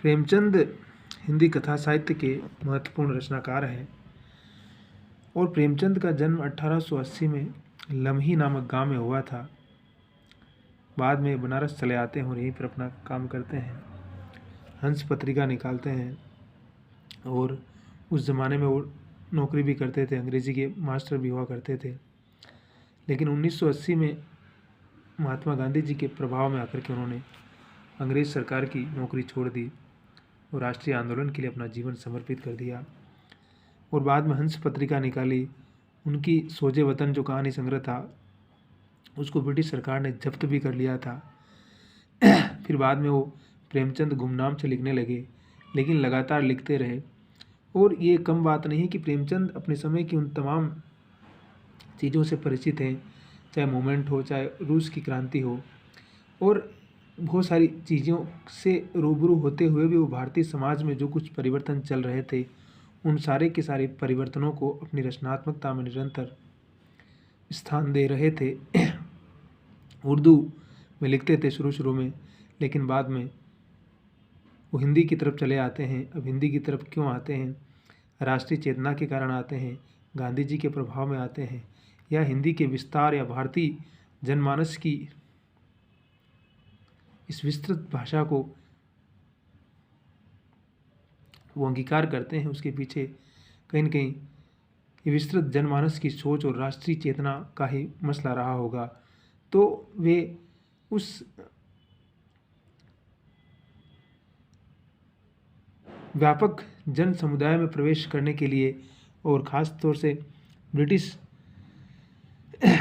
प्रेमचंद हिंदी कथा साहित्य के महत्वपूर्ण रचनाकार हैं और प्रेमचंद का जन्म 1880 में लम्ही नामक गांव में हुआ था। बाद में बनारस चले आते हैं और यहीं पर अपना काम करते हैं। हंस पत्रिका निकालते हैं और उस ज़माने में वो नौकरी भी करते थे, अंग्रेजी के मास्टर भी हुआ करते थे। लेकिन 1980 में महात्मा गांधी जी के प्रभाव में आकर के उन्होंने अंग्रेज़ सरकार की नौकरी छोड़ दी और राष्ट्रीय आंदोलन के लिए अपना जीवन समर्पित कर दिया। और बाद में हंस पत्रिका निकाली। उनकी सोजे वतन जो कहानी संग्रह था उसको ब्रिटिश सरकार ने जब्त भी कर लिया था। फिर बाद में वो प्रेमचंद गुमनाम से लिखने लगे, लेकिन लगातार लिखते रहे। और ये कम बात नहीं कि प्रेमचंद अपने समय की उन तमाम चीज़ों से परिचित हैं, चाहे मूवमेंट हो, चाहे रूस की क्रांति हो, और बहुत सारी चीज़ों से रूबरू होते हुए भी वो भारतीय समाज में जो कुछ परिवर्तन चल रहे थे उन सारे के सारे परिवर्तनों को अपनी रचनात्मकता में निरंतर स्थान दे रहे थे। उर्दू में लिखते थे शुरू में, लेकिन बाद में वो हिंदी की तरफ चले आते हैं। अब हिंदी की तरफ क्यों आते हैं? राष्ट्रीय चेतना के कारण आते हैं, गांधी जी के प्रभाव में आते हैं, या हिंदी के विस्तार या भारतीय जनमानस की इस विस्तृत भाषा को वो अंगीकार करते हैं। उसके पीछे कहीं न कहीं ये विस्तृत जनमानस की सोच और राष्ट्रीय चेतना का ही मसला रहा होगा। तो वे उस व्यापक जन समुदाय में प्रवेश करने के लिए और ख़ास तौर से ब्रिटिश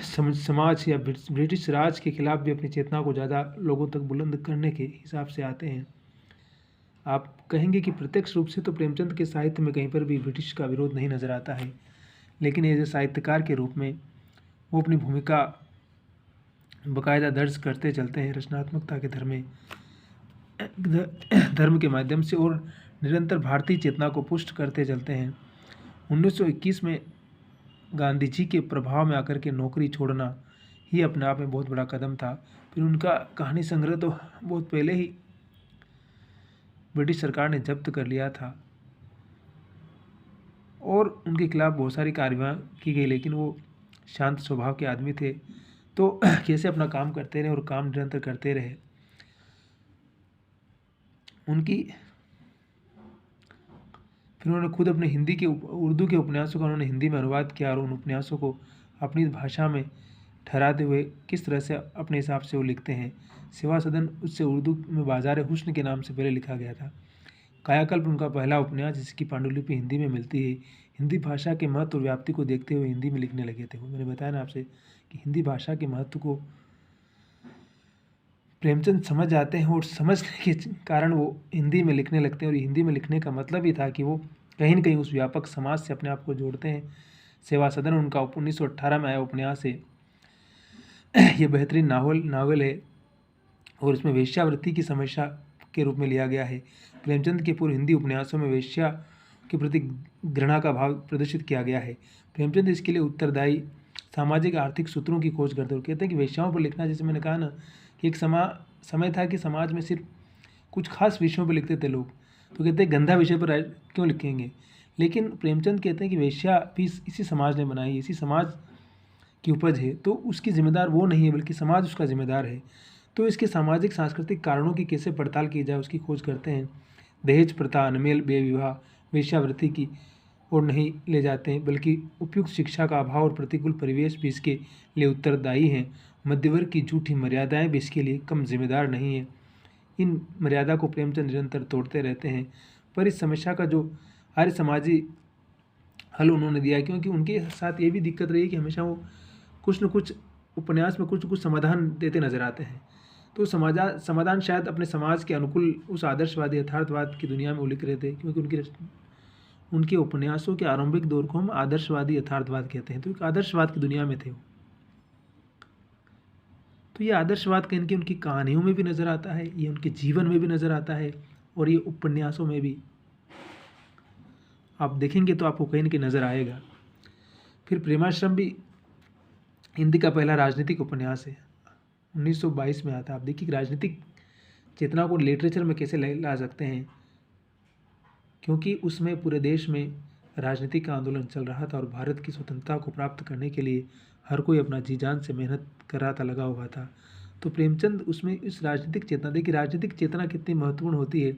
समाज या ब्रिटिश राज के खिलाफ भी अपनी चेतना को ज़्यादा लोगों तक बुलंद करने के हिसाब से आते हैं। आप कहेंगे कि प्रत्यक्ष रूप से तो प्रेमचंद के साहित्य में कहीं पर भी ब्रिटिश का विरोध नहीं नज़र आता है, लेकिन एज ए साहित्यकार के रूप में वो अपनी भूमिका बाकायदा दर्ज करते चलते हैं रचनात्मकता के धर्म के माध्यम से, और निरंतर भारतीय चेतना को पुष्ट करते चलते हैं। 1921 में गांधी जी के प्रभाव में आकर के नौकरी छोड़ना ही अपने आप में बहुत बड़ा कदम था। फिर उनका कहानी संग्रह तो बहुत पहले ही ब्रिटिश सरकार ने जब्त कर लिया था और उनके खिलाफ बहुत सारी कार्रवाई की गई, लेकिन वो शांत स्वभाव के आदमी थे, तो कैसे अपना काम करते रहे और काम निरंतर करते रहे। फिर उन्होंने खुद अपने उर्दू के उपन्यासों का उन्होंने हिंदी में अनुवाद किया और उन उपन्यासों को अपनी भाषा में ठहराते हुए किस तरह से अपने हिसाब से वो लिखते हैं। सेवा सदन उससे उर्दू में बाजार हुस्न के नाम से पहले लिखा गया था। कायाकल्प उनका पहला उपन्यास जिसकी पांडुलिपि हिंदी में मिलती है। हिंदी भाषा के महत्व और व्याप्ति को देखते हुए हिंदी में लिखने लगे थे। मैंने बताया ना आपसे कि हिंदी भाषा के महत्व को प्रेमचंद समझ जाते हैं और समझने के कारण वो हिंदी में लिखने लगते हैं। और हिंदी में लिखने का मतलब ही था कि वो कहीं न कहीं उस व्यापक समाज से अपने आप को जोड़ते हैं। सेवा सदन उनका 1918 में आया उपन्यास है। ये बेहतरीन नावल है और इसमें वेश्यावृत्ति की समस्या के रूप में लिया गया है। प्रेमचंद के पूर्व हिंदी उपन्यासों में वेश्या के प्रति घृणा का भाव प्रदर्शित किया गया है। प्रेमचंद इसके लिए उत्तरदायी सामाजिक आर्थिक सूत्रों की खोज करते और कहते हैं कि वेश्याओं पर लिखना, जैसे मैंने कहा ना कि एक समय था कि समाज में सिर्फ कुछ खास विषयों पर लिखते थे लोग, तो कहते हैं गंदा विषय पर क्यों लिखेंगे। लेकिन प्रेमचंद कहते हैं कि वेश्या भी इसी समाज ने बनाई, इसी समाज की उपज है, तो उसकी जिम्मेदार वो नहीं है बल्कि समाज उसका जिम्मेदार है। तो इसके सामाजिक सांस्कृतिक कारणों की कैसे पड़ताल की जाए उसकी खोज करते हैं। दहेज प्रथा, अनमेल विवाह, वेश्यावृत्ति की ओर नहीं ले जाते हैं, बल्कि उपयुक्त शिक्षा का अभाव और प्रतिकूल परिवेश भी इसके लिए उत्तरदायी हैं। मध्यवर्ग की झूठी मर्यादाएं भी इसके लिए कम जिम्मेदार नहीं है। इन मर्यादा को प्रेमचंद निरंतर तोड़ते रहते हैं, पर इस समस्या का जो आर्य समाजी हल उन्होंने दिया, क्योंकि उनके साथ ये भी दिक्कत रही कि हमेशा वो कुछ न कुछ उपन्यास में कुछ न कुछ समाधान देते नजर आते हैं। तो समाधान शायद अपने समाज के अनुकूल उस आदर्शवादी यथार्थवाद की दुनिया में वो लिख रहे थे, क्योंकि उनके उपन्यासों के आरंभिक दौर को हम आदर्शवादी यथार्थवाद कहते हैं। तो एक आदर्शवाद की दुनिया में थे वो। तो ये आदर्शवाद कहीं कि उनकी कहानियों में भी नज़र आता है, ये उनके जीवन में भी नज़र आता है, और ये उपन्यासों में भी आप देखेंगे तो आपको कहीं न कहीं नज़र आएगा। फिर प्रेमाश्रम भी हिंदी का पहला राजनीतिक उपन्यास है, 1922 में आता है। आप देखिए राजनीतिक चेतना को लिटरेचर में कैसे ला सकते हैं। क्योंकि उसमें पूरे देश में राजनीतिक आंदोलन चल रहा था और भारत की स्वतंत्रता को प्राप्त करने के लिए हर कोई अपना जी जान से मेहनत कर रहा था, लगा हुआ था। तो प्रेमचंद उसमें इस राजनीतिक चेतना, देखिए राजनीतिक चेतना कितनी महत्वपूर्ण होती है,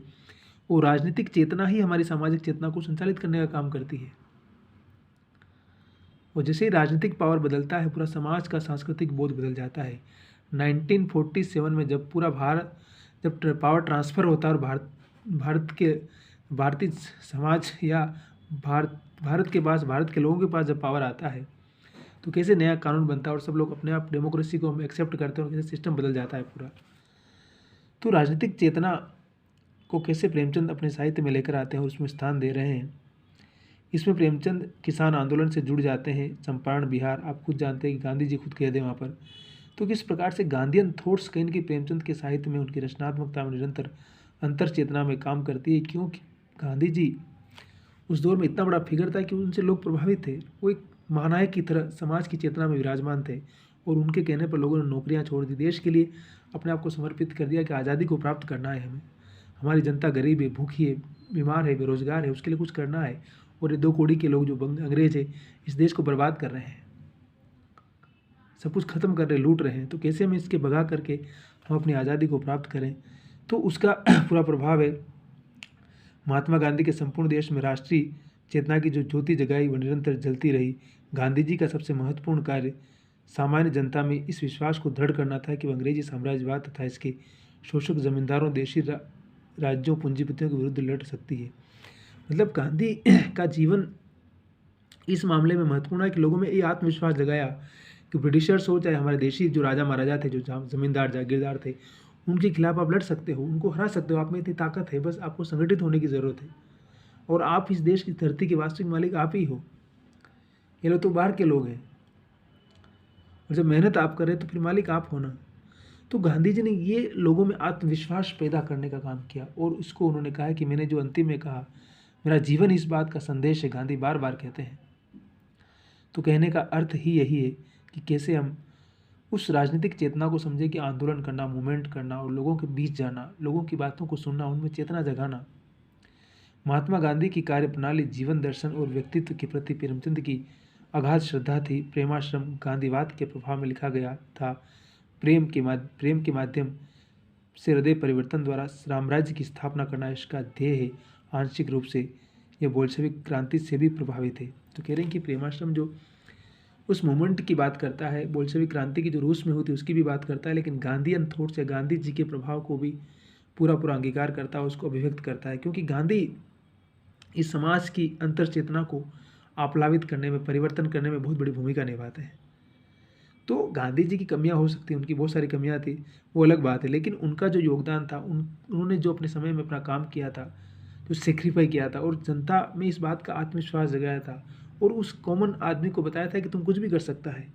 वो राजनीतिक चेतना ही हमारी सामाजिक चेतना को संचालित करने का काम करती है। और जैसे ही राजनीतिक पावर बदलता है, पूरा समाज का सांस्कृतिक बोध बदल जाता है। 1947 में जब पूरा भारत, जब पावर ट्रांसफ़र होता है और भारतीय समाज या भारत के पास, भारत के लोगों के पास जब पावर आता है, तो कैसे नया कानून बनता है और सब लोग अपने आप डेमोक्रेसी को हम एक्सेप्ट करते हैं और कैसे सिस्टम बदल जाता है पूरा। तो राजनीतिक चेतना को कैसे प्रेमचंद अपने साहित्य में लेकर आते हैं और उसमें स्थान दे रहे हैं। इसमें प्रेमचंद किसान आंदोलन से जुड़ जाते हैं। चंपारण बिहार, आप खुद जानते हैं कि गांधी जी खुद कह दें वहाँ पर। तो किस प्रकार से गांधीयन थॉट्स कहीं की प्रेमचंद के साहित्य में उनकी रचनात्मकता में निरंतर अंतर चेतना में काम करती है, क्योंकि गांधी जी उस दौर में इतना बड़ा फिगर था कि उनसे लोग प्रभावित थे। वो एक महानायक की तरह समाज की चेतना में विराजमान थे और उनके कहने पर लोगों ने नौकरियां छोड़ दी, देश के लिए अपने आप को समर्पित कर दिया कि आज़ादी को प्राप्त करना है हमें, हमारी जनता गरीब है, भूखी है, बीमार है, बेरोजगार है, उसके लिए कुछ करना है। और ये 2 कौड़ी के लोग जो अंग्रेज है इस देश को बर्बाद कर रहे हैं, सब कुछ खत्म कर रहे, लूट रहे हैं, तो कैसे हम इसके भगा करके हम अपनी आज़ादी को प्राप्त करें। तो उसका पूरा प्रभाव है। महात्मा गांधी के संपूर्ण देश में राष्ट्रीय चेतना की जो ज्योति जगाई वो निरंतर जलती रही। गांधी जी का सबसे महत्वपूर्ण कार्य सामान्य जनता में इस विश्वास को दृढ़ करना था कि वह अंग्रेजी साम्राज्यवाद तथा इसके शोषक जमींदारों, देशी राज्यों, पूंजीपतियों के विरुद्ध लड़ सकती है। मतलब गांधी का जीवन इस मामले में महत्वपूर्ण है कि लोगों में ये आत्मविश्वास जगाया कि ब्रिटिशर्स हो चाहे हमारे देशी जो राजा महाराजा थे, जो जमींदार जागीरदार थे, उनके खिलाफ आप लड़ सकते हो, उनको हरा सकते हो, आप में इतनी ताकत है, बस आपको संगठित होने की ज़रूरत है और आप इस देश की धरती के वास्तविक मालिक आप ही हो। ये लोग तो बाहर के लोग हैं और जब मेहनत आप करें तो फिर मालिक आप होना। तो गांधी जी ने ये लोगों में आत्मविश्वास पैदा करने का काम किया और इसको उन्होंने कहा कि मैंने जो अंतिम में कहा, मेरा जीवन इस बात का संदेश है, गांधी बार बार कहते हैं। तो कहने का अर्थ ही यही है कि कैसे हम उस राजनीतिक चेतना को समझे कि आंदोलन करना, मूवमेंट करना और लोगों के बीच जाना, लोगों की बातों को सुनना, उनमें चेतना जगाना। महात्मा गांधी की कार्यप्रणाली, जीवन दर्शन और व्यक्तित्व के प्रति प्रेमचंद की अगाध श्रद्धा थी। प्रेमाश्रम गांधीवाद के प्रभाव में लिखा गया था। प्रेम के माध्यम से हृदय परिवर्तन द्वारा साम्राज्य की स्थापना करना इसका ध्येय है। आंशिक रूप से यह बोल्शेविक क्रांति से भी प्रभावित है। तो कह रहे हैं कि प्रेमाश्रम जो उस मोमेंट की बात करता है, बोल्शेविक क्रांति की जो रूस में हुई थी उसकी भी बात करता है, लेकिन गांधीयन थॉट्स या गांधी जी के प्रभाव को भी पूरा अंगीकार करता है, उसको अभिव्यक्त करता है, क्योंकि गांधी इस समाज की अंतर चेतना को आप्लावित करने में, परिवर्तन करने में बहुत बड़ी भूमिका निभाते हैं। तो गांधी जी की कमियां हो सकती हैं, उनकी बहुत सारी कमियां थी, वो अलग बात है, लेकिन उनका जो योगदान था, उन्होंने जो अपने समय में अपना काम किया था, जो सेक्रीफाई किया था और जनता में इस बात का आत्मविश्वास जगाया था और उस कॉमन आदमी को बताया था कि तुम कुछ भी कर सकता है।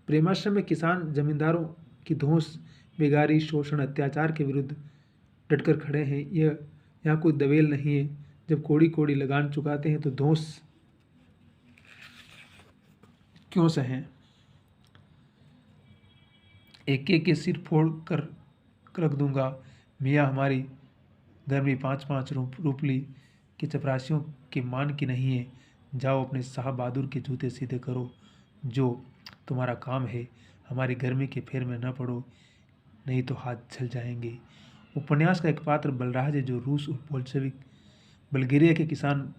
प्रेमाश्रम में किसान जमींदारों की धौंस, बेगारी, शोषण, अत्याचार के विरुद्ध डटकर खड़े हैं। यह यहाँ कोई दवेल नहीं है। जब कोड़ी कोड़ी लगान चुकाते हैं तो धौंस क्यों सहें, एक एक के सिर फोड़ कर रख दूंगा। मियाँ हमारी गर्मी 5-5 रूपली के चपरासियों के मान की नहीं है। जाओ अपने साहब बहादुर के जूते सीधे करो, जो तुम्हारा काम है। हमारी गर्मी के फेर में न पड़ो, नहीं तो हाथ जल जाएंगे। उपन्यास का एक पात्र बलराज है, जो रूस और बोल्शेविक बल्गेरिया के किसान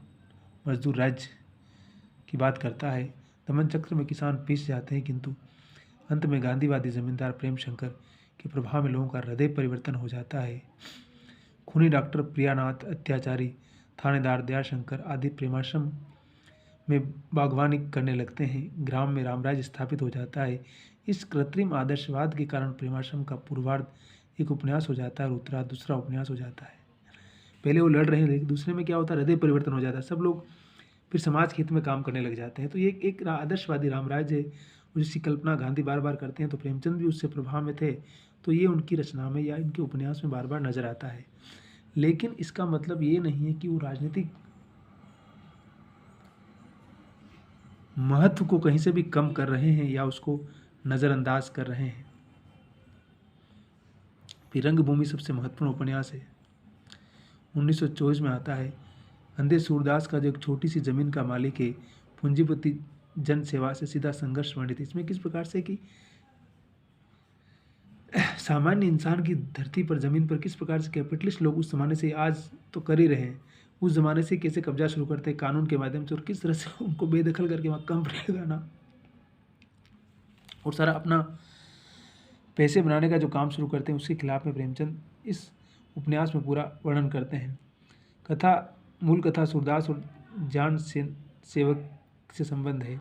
मजदूर राज्य की बात करता है। दमन चक्र में किसान पीस जाते हैं, किंतु अंत में गांधीवादी जमींदार प्रेम शंकर के प्रभाव में लोगों का हृदय परिवर्तन हो जाता है। खूनी डॉक्टर प्रियानाथ, अत्याचारी थानेदार दयाशंकर आदि प्रेमाश्रम में बागवानी करने लगते हैं। ग्राम में रामराज स्थापित हो जाता है। इस कृत्रिम आदर्शवाद के कारण प्रेमाश्रम का पूर्वार्ध एक उपन्यास हो जाता है और उत्तरार्ध दूसरा उपन्यास हो जाता है। पहले वो लड़ रहे हैं, लेकिन दूसरे में क्या होता है, हृदय परिवर्तन हो जाता है, सब लोग फिर समाज के हित में काम करने लग जाते हैं। तो ये एक आदर्शवादी रामराज है, जिसकी कल्पना गांधी बार बार करते हैं। तो प्रेमचंद भी उससे प्रभाव में थे, तो ये उनकी रचना में या इनके उपन्यास में बार बार नजर आता है। लेकिन इसका मतलब ये नहीं है कि वो राजनीतिक महत्व को कहीं से भी कम कर रहे हैं या उसको नज़रअंदाज कर रहे हैं। फिर रंगभूमि सबसे महत्वपूर्ण उपन्यास है, 1924 में आता है। अंधे सूरदास का जो एक छोटी सी जमीन का मालिक है, पूंजीपति जन सेवा से सीधा संघर्ष वर्णित है। इसमें किस प्रकार से कि सामान्य इंसान की धरती पर जमीन पर किस प्रकार से कैपिटलिस्ट लोग उस जमाने से आज तो कर ही रहे हैं, उस जमाने से कैसे कब्जा शुरू करते हैं कानून के माध्यम से, और किस तरह से उनको बेदखल करके वहाँ कंपनी लगाना और सारा अपना पैसे बनाने का जो काम शुरू करते हैं, उसके खिलाफ में प्रेमचंद इस उपन्यास में पूरा वर्णन करते हैं। मूल कथा सूरदास और जान सेवक से संबंध है।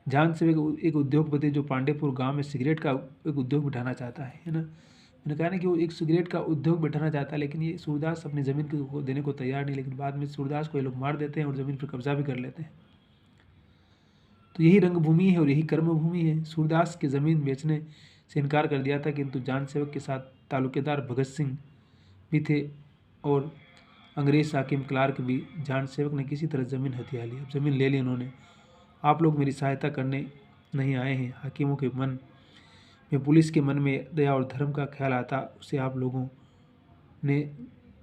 जान सेवक एक उद्योगपति जो पांडेपुर गांव में सिगरेट का एक उद्योग बिठाना चाहता है ना। मैंने कहा ना कि वो एक सिगरेट का उद्योग बिठाना चाहता है, लेकिन ये सूरदास अपनी ज़मीन को देने को तैयार नहीं, लेकिन बाद में सूरदास को ये लोग मार देते हैं और ज़मीन पर कब्जा भी कर लेते हैं। तो यही रंगभूमि है और यही कर्मभूमि है। सूरदास की ज़मीन बेचने से इनकार कर दिया था, किंतु जान सेवक के साथ तालुकेदार भगत सिंह भी थे और अंग्रेज हाकिम क्लार्क भी। जान सेवक ने किसी तरह ज़मीन हथिया ली। अब ज़मीन ले ली उन्होंने। आप लोग मेरी सहायता करने नहीं आए हैं। हाकिमों के मन में, पुलिस के मन में दया और धर्म का ख्याल आता, उसे आप लोगों ने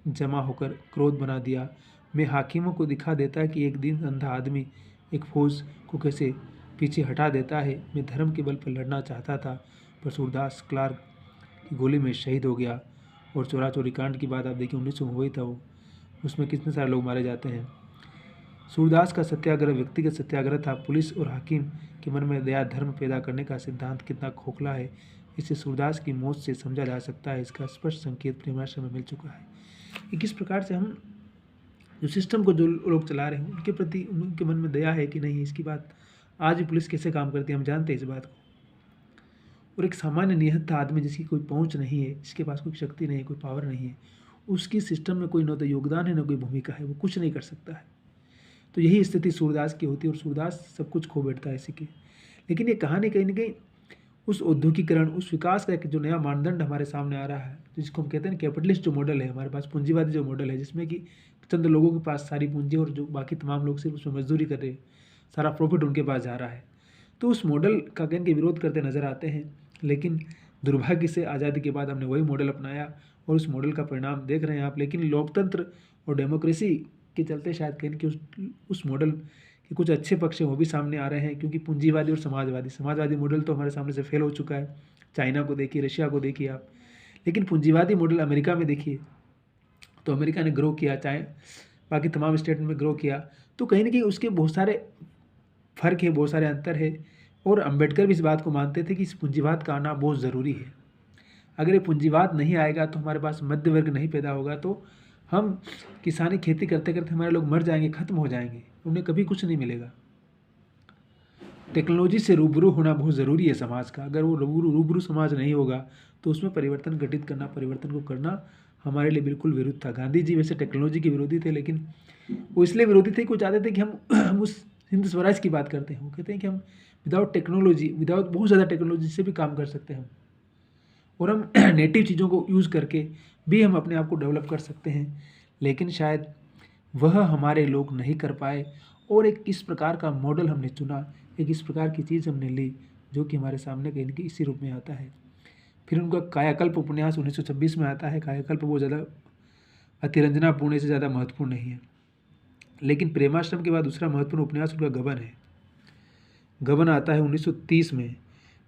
जमा होकर क्रोध बना दिया। मैं हाकिमों को दिखा देता कि एक दिन अंधा आदमी एक फौज को कैसे पीछे हटा देता है। मैं धर्म के बल पर लड़ना चाहता था, पर सूरदास क्लार्क की गोली में शहीद हो गया। और चोरा चोरी कांड की बात आप देखिए, 1900 में हुई था वो, उसमें कितने सारे लोग मारे जाते हैं। सूरदास का सत्याग्रह व्यक्तिगत सत्याग्रह था। पुलिस और हाकिम के मन में दया धर्म पैदा करने का सिद्धांत कितना खोखला है, इसे सूरदास की मौत से समझा जा सकता है। इसका स्पष्ट संकेत प्रेमाश्रम में मिल चुका है कि किस प्रकार से हम जो सिस्टम को जो लोग चला रहे हैं उनके प्रति उनके मन में दया है कि नहीं। इसकी बात आज भी पुलिस कैसे काम करती है हम जानते हैं इस बात को। और एक सामान्य निहत्था आदमी जिसकी कोई पहुंच नहीं है, जिसके पास कोई शक्ति नहीं है, कोई पावर नहीं है, उसकी सिस्टम में कोई न तो योगदान है न कोई भूमिका है, वो कुछ नहीं कर सकता है। तो यही स्थिति सूरदास की होती है और सूरदास सब कुछ खो बैठता है इसी के। लेकिन ये कहानी कहीं ना कहीं उस औद्योगिकरण, उस विकास का एक जो नया मानदंड हमारे सामने आ रहा है, जिसको हम कहते हैं कैपिटलिस्ट जो मॉडल है हमारे पास, पूंजीवादी जो मॉडल है, जिसमें कि चंद लोगों के पास सारी पूंजी और जो बाकी तमाम लोग सिर्फ उसमें मजदूरी कर रहे हैं, सारा प्रॉफिट उनके पास जा रहा है। तो उस मॉडल का कहीं के विरोध करते नजर आते हैं। लेकिन दुर्भाग्य से आज़ादी के बाद हमने वही मॉडल अपनाया और उस मॉडल का परिणाम देख रहे हैं आप। लेकिन लोकतंत्र और डेमोक्रेसी के चलते शायद कहीं कि उस मॉडल के कुछ अच्छे पक्ष हैं वो भी सामने आ रहे हैं, क्योंकि पूंजीवादी और समाजवादी मॉडल तो हमारे सामने से फेल हो चुका है। चाइना को देखिए, रशिया को देखिए आप। लेकिन पूंजीवादी मॉडल अमेरिका में देखिए, तो अमेरिका ने ग्रो किया, चाहे बाकी तमाम स्टेट में ग्रो किया। तो कहीं ना कहीं उसके बहुत सारे फ़र्क है, बहुत सारे अंतर है। और अम्बेडकर भी इस बात को मानते थे कि इस पूंजीवाद का आना बहुत ज़रूरी है। अगर ये पूंजीवाद नहीं आएगा तो हमारे पास मध्य वर्ग नहीं पैदा होगा, तो हम किसानी खेती करते करते हमारे लोग मर जाएंगे, ख़त्म हो जाएंगे, उन्हें कभी कुछ नहीं मिलेगा। टेक्नोलॉजी से रूबरू होना बहुत ज़रूरी है समाज का। अगर वो रूबरू समाज नहीं होगा तो उसमें परिवर्तन घटित करना, परिवर्तन को करना हमारे लिए बिल्कुल विरुद्ध था। गांधी जी वैसे टेक्नोलॉजी के विरोधी थे, लेकिन वो इसलिए विरोधी थे कि वो चाहते थे कि हम उस हिंद स्वराज की बात करते हैं। वो कहते हैं कि हम विदाउट टेक्नोलॉजी, विदाउट बहुत ज़्यादा टेक्नोलॉजी से भी काम कर सकते हैं हम, और हम नेटिव चीज़ों को यूज़ करके भी हम अपने आप को डेवलप कर सकते हैं। लेकिन शायद वह हमारे लोग नहीं कर पाए और एक इस प्रकार का मॉडल हमने चुना, एक इस प्रकार की चीज़ हमने ली जो कि हमारे सामने कहीं ना कहीं इसी रूप में आता है। फिर उनका कायाकल्प उपन्यास 1926 में आता है। कायाकल्प बहुत ज़्यादा अतिरंजनापूर्ण से ज़्यादा महत्वपूर्ण नहीं है। लेकिन प्रेमाश्रम के बाद दूसरा महत्वपूर्ण उपन्यास उनका गबन है। गबन आता है 1930 में।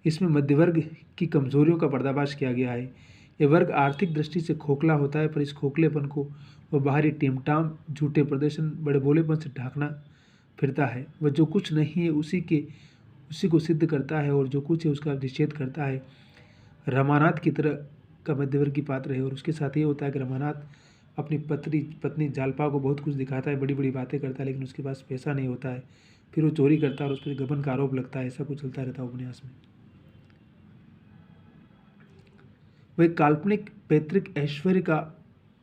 इसमें मध्यवर्ग की कमजोरियों का पर्दाफाश किया गया है। यह वर्ग आर्थिक दृष्टि से खोखला होता है, पर इस खोखलेपन को वह बाहरी टिमटाम, झूठे प्रदर्शन, बड़े बोलेपन से ढांकना फिरता है। वह जो कुछ नहीं है उसी को सिद्ध करता है और जो कुछ है उसका निषेध करता है। रमानाथ की तरह का मध्यवर्गीय पात्र है। और उसके साथ ये होता है कि रमानाथ अपनी पत्नी जालपा को बहुत कुछ दिखाता है, बड़ी बड़ी बातें करता है, लेकिन उसके पास पैसा नहीं होता है। फिर वो चोरी करता है और उस पर गबन का आरोप लगता है। ऐसा कुछ चलता रहता है उपन्यास में। वह काल्पनिक पैतृक ऐश्वर्य का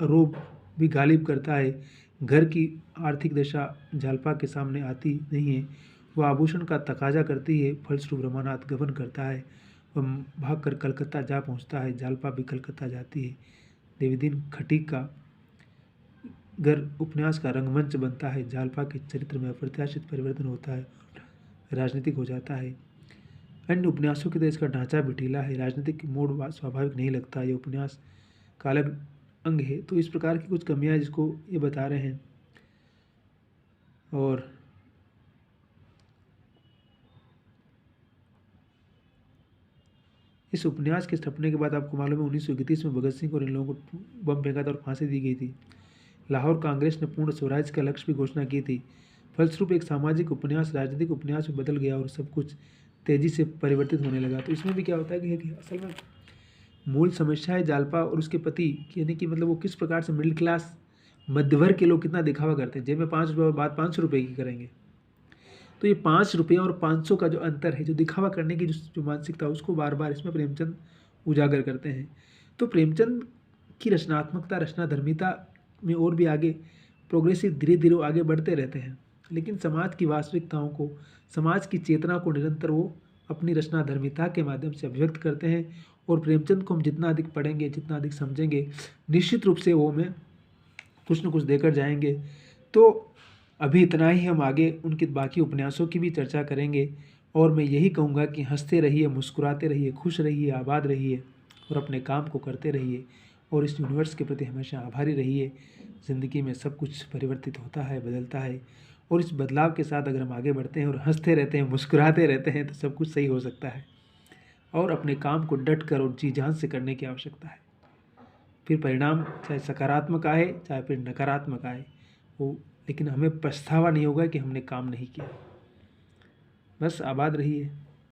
आरोप भी गालिब करता है। घर की आर्थिक दशा जालपा के सामने आती नहीं है। वह आभूषण का तकाजा करती है, फलस्वरूप रमानाथ गबन करता है। वह भागकर कलकत्ता जा पहुंचता है। जालपा भी कलकत्ता जाती है। देवीदीन खटीक का घर उपन्यास का रंगमंच बनता है। जालपा के चरित्र में अप्रत्याशित परिवर्तन होता है, राजनीतिक हो जाता है। अन्य उपन्यासों की तरह इसका ढांचा भी ढीला है, राजनीतिक मोड़ स्वाभाविक नहीं लगता। ये उपन्यास का अलग अंग है। तो इस प्रकार की कुछ कमियां जिसको ये बता रहे हैं। और इस उपन्यास के छपने के बाद आपको मालूम है 1931 में भगत सिंह और इन लोगों को बम फेंका था और फांसी दी गई थी। लाहौर कांग्रेस ने पूर्ण स्वराज का लक्ष्य भी घोषणा की थी। फलस्वरूप एक सामाजिक उपन्यास राजनीतिक उपन्यास में बदल गया और सब कुछ तेजी से परिवर्तित होने लगा। तो इसमें भी क्या होता है कि असल में मूल समस्या है जालपा और उसके पति, यानी कि मतलब वो किस प्रकार से मिडिल क्लास मध्य वर्ग के लोग कितना दिखावा करते हैं। जेब में 5 रुपये और बात 500 रुपये की करेंगे। तो ये 5 रुपये और 500 का जो अंतर है, जो दिखावा करने की जो मानसिकता है, उसको बार बार इसमें प्रेमचंद उजागर करते हैं। तो प्रेमचंद की रचनात्मकता रचनाधर्मिता में और भी आगे प्रोग्रेसिव धीरे धीरे आगे बढ़ते रहते हैं, लेकिन समाज की वास्तविकताओं को, समाज की चेतना को निरंतर वो अपनी रचनाधर्मिता के माध्यम से अभिव्यक्त करते हैं। और प्रेमचंद को हम जितना अधिक पढ़ेंगे, जितना अधिक समझेंगे, निश्चित रूप से वो हमें कुछ न कुछ देकर जाएंगे। तो अभी इतना ही, हम आगे उनके बाकी उपन्यासों की भी चर्चा करेंगे। और मैं यही कहूँगा कि हंसते रहिए, मुस्कुराते रहिए, खुश रहिए, आबाद रहिए और अपने काम को करते रहिए और इस यूनिवर्स के प्रति हमेशा आभारी रहिए। ज़िंदगी में सब कुछ परिवर्तित होता है, बदलता है, और इस बदलाव के साथ अगर हम आगे बढ़ते हैं और हंसते रहते हैं, मुस्कुराते रहते हैं, तो सब कुछ सही हो सकता है। और अपने काम को डट कर और जी जान से करने की आवश्यकता है। फिर परिणाम चाहे सकारात्मक आए चाहे फिर नकारात्मक आए, वो, लेकिन हमें पछतावा नहीं होगा कि हमने काम नहीं किया। बस आबाद रहिए।